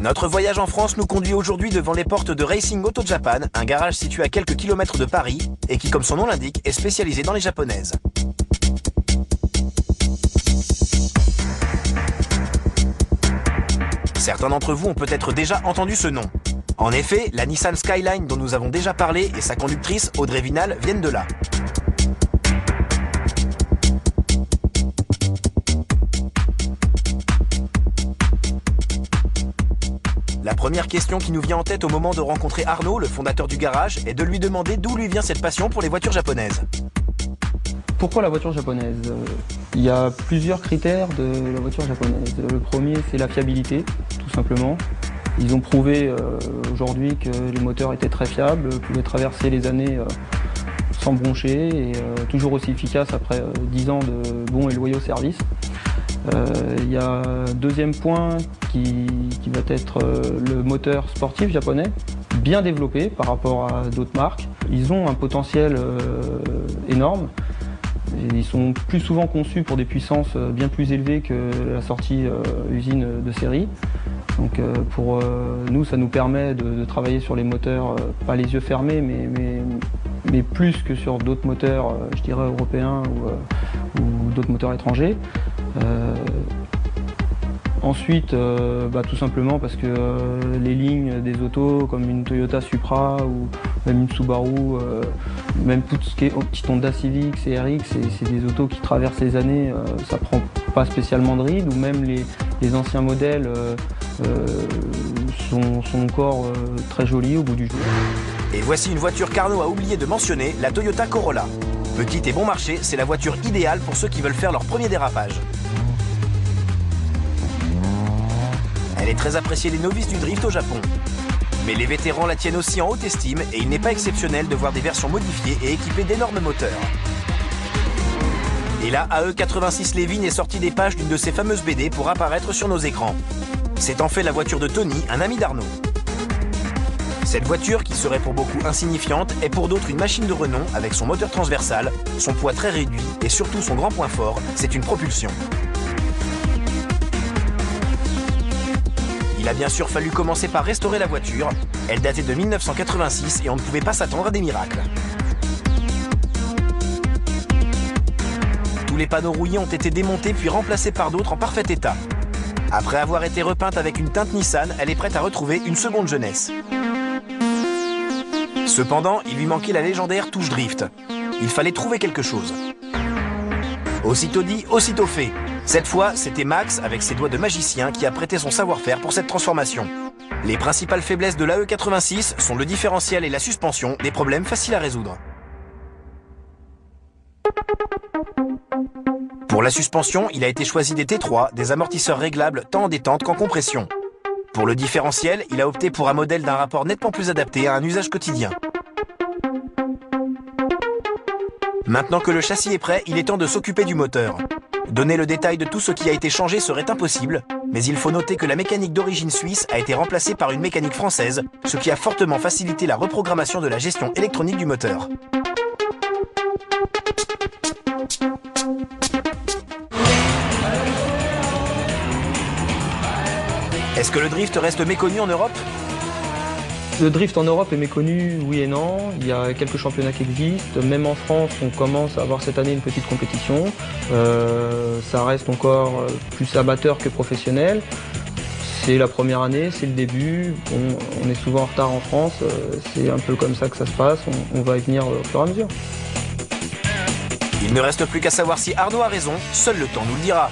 Notre voyage en France nous conduit aujourd'hui devant les portes de Racing Auto Japan, un garage situé à quelques kilomètres de Paris et qui, comme son nom l'indique, est spécialisé dans les japonaises. Certains d'entre vous ont peut-être déjà entendu ce nom. En effet, la Nissan Skyline dont nous avons déjà parlé et sa conductrice Audrey Vinal viennent de là. La première question qui nous vient en tête au moment de rencontrer Arnaud, le fondateur du garage, est de lui demander d'où lui vient cette passion pour les voitures japonaises. Pourquoi la voiture japonaise? Il y a plusieurs critères de la voiture japonaise. Le premier, c'est la fiabilité, tout simplement. Ils ont prouvé aujourd'hui que les moteurs étaient très fiables, pouvaient traverser les années sans broncher et toujours aussi efficaces après 10 ans de bons et loyaux services. Il y a un deuxième point qui va être le moteur sportif japonais, bien développé par rapport à d'autres marques. Ils ont un potentiel énorme. Et ils sont plus souvent conçus pour des puissances bien plus élevées que la sortie usine de série. Donc pour nous, ça nous permet de travailler sur les moteurs, pas les yeux fermés, mais plus que sur d'autres moteurs, je dirais européens ou d'autres moteurs étrangers. Ensuite, tout simplement parce que les lignes des autos comme une Toyota Supra ou même une Subaru, même tout ce qui est petit Honda Civic, CRX, c'est des autos qui traversent les années, ça prend pas spécialement de rides, ou même les anciens modèles sont encore très jolis au bout du jour. Et voici une voiture qu'Arnaud a oublié de mentionner, la Toyota Corolla. Petite et bon marché, c'est la voiture idéale pour ceux qui veulent faire leur premier dérapage. Elle est très appréciée des novices du drift au Japon. Mais les vétérans la tiennent aussi en haute estime et il n'est pas exceptionnel de voir des versions modifiées et équipées d'énormes moteurs. Et là, AE86 Levin est sorti des pages d'une de ses fameuses BD pour apparaître sur nos écrans. C'est en fait la voiture de Tony, un ami d'Arnaud. Cette voiture, qui serait pour beaucoup insignifiante, est pour d'autres une machine de renom avec son moteur transversal, son poids très réduit et surtout son grand point fort, c'est une propulsion. Il a bien sûr fallu commencer par restaurer la voiture. Elle datait de 1986 et on ne pouvait pas s'attendre à des miracles. Tous les panneaux rouillés ont été démontés puis remplacés par d'autres en parfait état. Après avoir été repeinte avec une teinte Nissan, elle est prête à retrouver une seconde jeunesse. Cependant, il lui manquait la légendaire touche drift. Il fallait trouver quelque chose. Aussitôt dit, aussitôt fait. Cette fois, c'était Max, avec ses doigts de magicien, qui a prêté son savoir-faire pour cette transformation. Les principales faiblesses de l'AE86 sont le différentiel et la suspension, des problèmes faciles à résoudre. Pour la suspension, il a été choisi des T3, des amortisseurs réglables tant en détente qu'en compression. Pour le différentiel, il a opté pour un modèle d'un rapport nettement plus adapté à un usage quotidien. Maintenant que le châssis est prêt, il est temps de s'occuper du moteur. Donner le détail de tout ce qui a été changé serait impossible, mais il faut noter que la mécanique d'origine suisse a été remplacée par une mécanique française, ce qui a fortement facilité la reprogrammation de la gestion électronique du moteur. Est-ce que le drift reste méconnu en Europe ? Le drift en Europe est méconnu, oui et non. Il y a quelques championnats qui existent. Même en France, on commence à avoir cette année une petite compétition. Ça reste encore plus amateur que professionnel. C'est la première année, c'est le début. On est souvent en retard en France. C'est un peu comme ça que ça se passe. On va y venir au fur et à mesure. Il ne reste plus qu'à savoir si Arnaud a raison. Seul le temps nous le dira.